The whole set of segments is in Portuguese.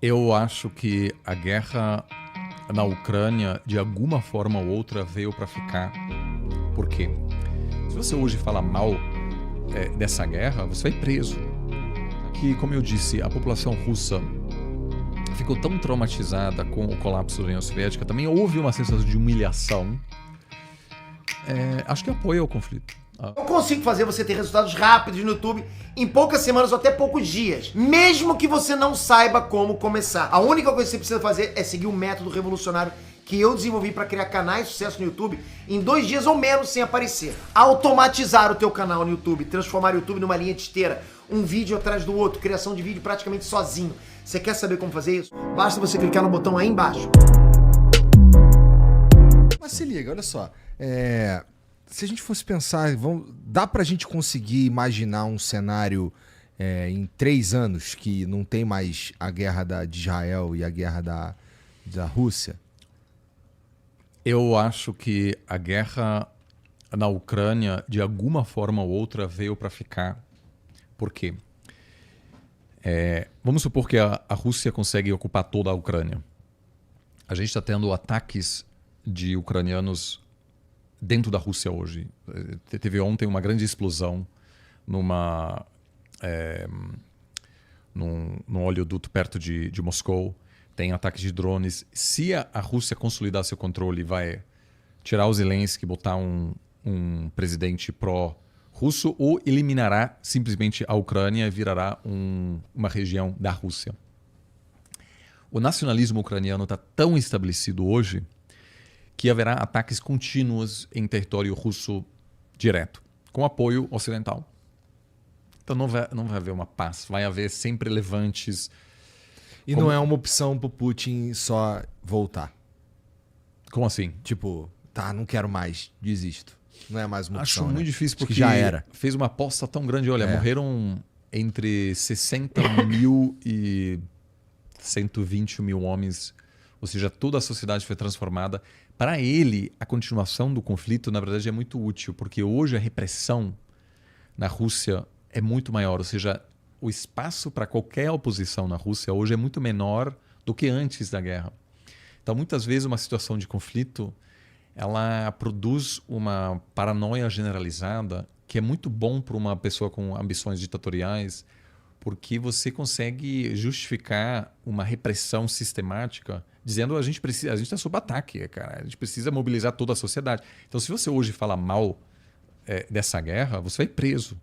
Eu acho que a guerra na Ucrânia, de alguma forma ou outra, veio para ficar. Por quê? Se você hoje fala mal dessa guerra, você vai preso. Que, como eu disse, a população russa ficou tão traumatizada com o colapso da União Soviética, também houve uma sensação de humilhação. Acho que apoia o conflito. Eu consigo fazer você ter resultados rápidos no YouTube em poucas semanas ou até poucos dias, mesmo que você não saiba como começar. A única coisa que você precisa fazer é seguir o método revolucionário que eu desenvolvi para criar canais de sucesso no YouTube em 2 dias ou menos sem aparecer. Automatizar o teu canal no YouTube, transformar o YouTube numa linha de esteira, um vídeo atrás do outro, criação de vídeo praticamente sozinho. Você quer saber como fazer isso? Basta você clicar no botão aí embaixo. Mas se liga, olha só. Se a gente fosse pensar, dá pra gente conseguir imaginar um cenário em 3 anos que não tem mais a guerra de Israel e a guerra da Rússia? Eu acho que a guerra na Ucrânia, de alguma forma ou outra, veio para ficar. Por quê? Vamos supor que a Rússia consegue ocupar toda a Ucrânia. A gente está tendo ataques de ucranianos dentro da Rússia hoje. Teve ontem uma grande explosão num oleoduto perto de Moscou. Tem ataques de drones. Se a Rússia consolidar seu controle, vai tirar o Zelensky, botar um presidente pró-russo, ou eliminará simplesmente a Ucrânia e virará uma região da Rússia. O nacionalismo ucraniano está tão estabelecido hoje que haverá ataques contínuos em território russo direto, com apoio ocidental. Então não vai haver uma paz, vai haver sempre levantes. E não é uma opção pro Putin só voltar? Como assim? Tipo, não quero mais, desisto. Não é mais uma opção, Acho muito difícil porque já era. Fez uma aposta tão grande. Olha, morreram entre 60 mil e 120 mil homens. Ou seja, toda a sociedade foi transformada. Para ele, a continuação do conflito, na verdade, é muito útil, porque hoje a repressão na Rússia é muito maior. Ou seja, o espaço para qualquer oposição na Rússia hoje é muito menor do que antes da guerra. Então, muitas vezes, uma situação de conflito ela produz uma paranoia generalizada que é muito bom para uma pessoa com ambições ditatoriais, porque você consegue justificar uma repressão sistemática dizendo a gente está sob ataque, cara. A gente precisa mobilizar toda a sociedade. Então, se você hoje fala mal dessa guerra, você vai preso.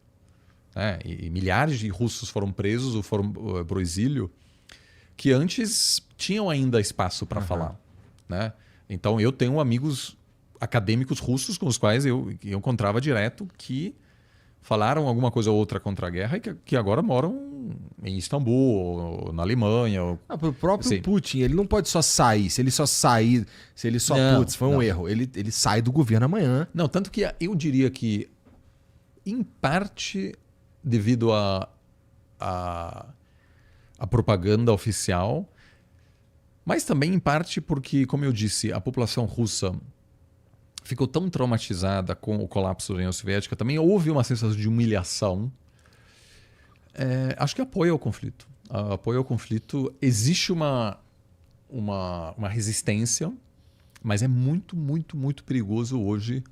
E milhares de russos foram presos ou foram para o exílio que antes tinham ainda espaço para falar. Né? Então, eu tenho amigos acadêmicos russos com os quais eu encontrava direto que falaram alguma coisa ou outra contra a guerra e que agora moram em Istambul, ou na Alemanha. O próprio Putin, ele não pode só sair. Se ele só sair, foi um erro. Ele sai do governo amanhã. Não, tanto que eu diria que, em parte, devido à propaganda oficial, mas também em parte porque, como eu disse, a população russa ficou tão traumatizada com o colapso da União Soviética, também houve uma sensação de humilhação. Acho que apoia o conflito. Apoia o conflito. Existe uma resistência, mas é muito, muito, muito perigoso hoje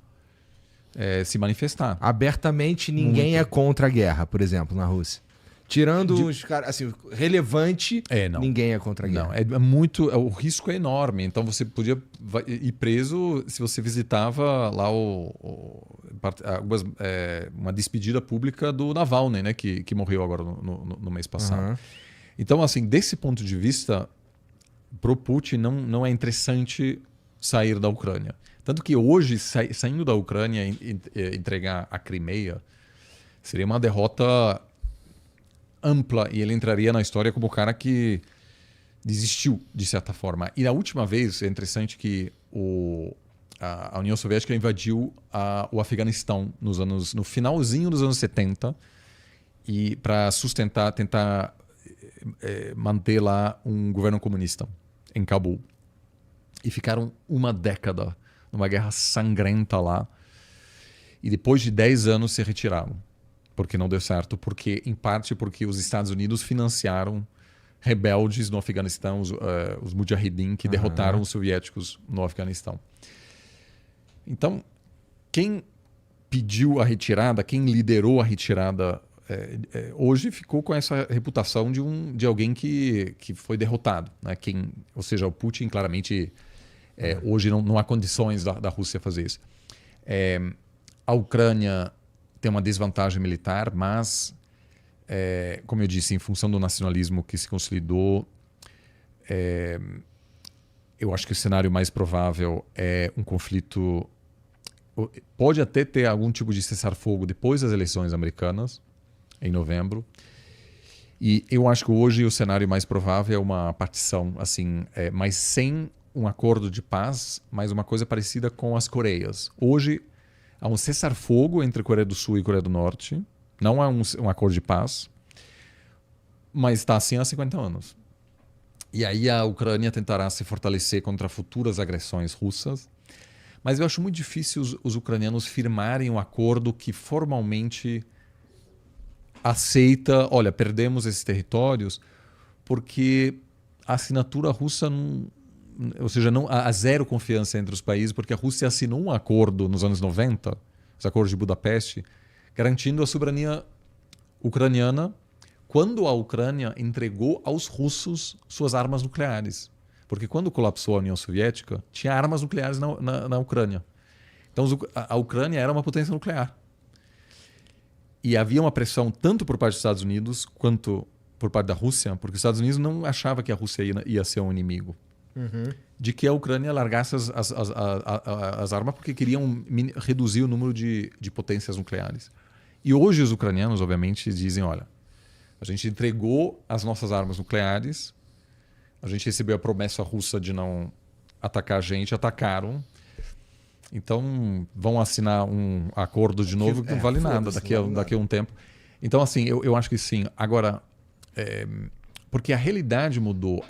se manifestar. Abertamente, ninguém é contra a guerra, por exemplo, na Rússia. Tirando os caras, assim, relevante, ninguém é contra a guerra. Não, o risco é enorme. Então você podia ir preso se você visitava lá uma despedida pública do Navalny, né, que morreu agora no mês passado. Então, assim, desse ponto de vista, pro Putin não é interessante sair da Ucrânia. Tanto que hoje, saindo da Ucrânia, entregar a Crimeia, seria uma derrota ampla e ele entraria na história como o cara que desistiu, de certa forma. E na última vez, é interessante que a União Soviética invadiu o Afeganistão no finalzinho dos anos 70 e para tentar manter lá um governo comunista em Cabul. E ficaram uma década numa guerra sangrenta lá. E depois de 10 anos se retiraram. Porque não deu certo. Em parte porque os Estados Unidos financiaram rebeldes no Afeganistão, os Mujahideen, que derrotaram os soviéticos no Afeganistão. Então, quem pediu a retirada, quem liderou a retirada, hoje ficou com essa reputação de alguém que foi derrotado, né? Ou seja, o Putin claramente hoje não há condições da Rússia fazer isso. A Ucrânia tem uma desvantagem militar, mas, como eu disse, em função do nacionalismo que se consolidou, eu acho que o cenário mais provável é um conflito. Pode até ter algum tipo de cessar-fogo depois das eleições americanas, em novembro. E eu acho que hoje o cenário mais provável é uma partição, assim, mas sem um acordo de paz, mas uma coisa parecida com as Coreias. Hoje há um cessar-fogo entre Coreia do Sul e Coreia do Norte. Não há um acordo de paz, mas está assim há 50 anos. E aí a Ucrânia tentará se fortalecer contra futuras agressões russas. Mas eu acho muito difícil os ucranianos firmarem um acordo que formalmente aceita, olha, perdemos esses territórios, porque a assinatura russa não... Ou seja, não há zero confiança entre os países, porque a Rússia assinou um acordo nos anos 90, os acordos de Budapeste, garantindo a soberania ucraniana quando a Ucrânia entregou aos russos suas armas nucleares. Porque quando colapsou a União Soviética, tinha armas nucleares na Ucrânia. Então a Ucrânia era uma potência nuclear. E havia uma pressão tanto por parte dos Estados Unidos quanto por parte da Rússia, porque os Estados Unidos não achava que a Rússia ia ser um inimigo. De que a Ucrânia largasse as armas porque queriam reduzir o número de potências nucleares. E hoje os ucranianos, obviamente, dizem, olha, a gente entregou as nossas armas nucleares, a gente recebeu a promessa russa de não atacar a gente, atacaram. Então vão assinar um acordo de novo que não vale nada daqui a um tempo. Então, assim, eu acho que sim. Agora, porque a realidade mudou.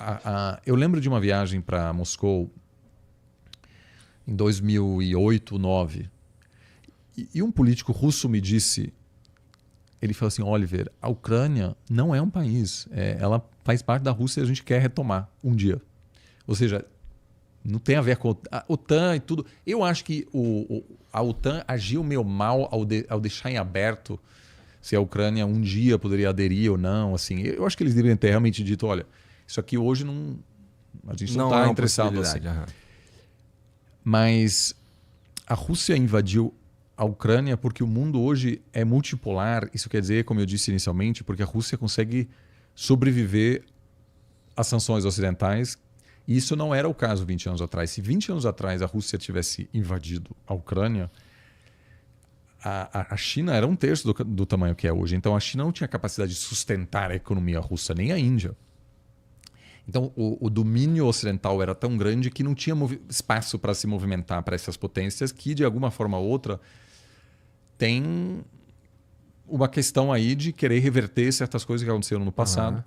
Eu lembro de uma viagem para Moscou em 2008, 2009. E um político russo me disse, ele falou assim, Oliver, a Ucrânia não é um país. Ela faz parte da Rússia e a gente quer retomar um dia. Ou seja, não tem a ver com a OTAN e tudo. Eu acho que a OTAN agiu meio mal ao deixar em aberto se a Ucrânia um dia poderia aderir ou não. Assim, eu acho que eles deveriam ter realmente dito, olha, isso aqui hoje não... A gente não está interessado assim. Mas a Rússia invadiu a Ucrânia porque o mundo hoje é multipolar. Isso quer dizer, como eu disse inicialmente, porque a Rússia consegue sobreviver às sanções ocidentais. E isso não era o caso 20 anos atrás. Se 20 anos atrás a Rússia tivesse invadido a Ucrânia, a China era um terço do tamanho que é hoje. Então a China não tinha capacidade de sustentar a economia russa, nem a Índia. Então o domínio ocidental era tão grande que não tinha espaço para se movimentar para essas potências que, de alguma forma ou outra, tem uma questão aí de querer reverter certas coisas que aconteceram no passado.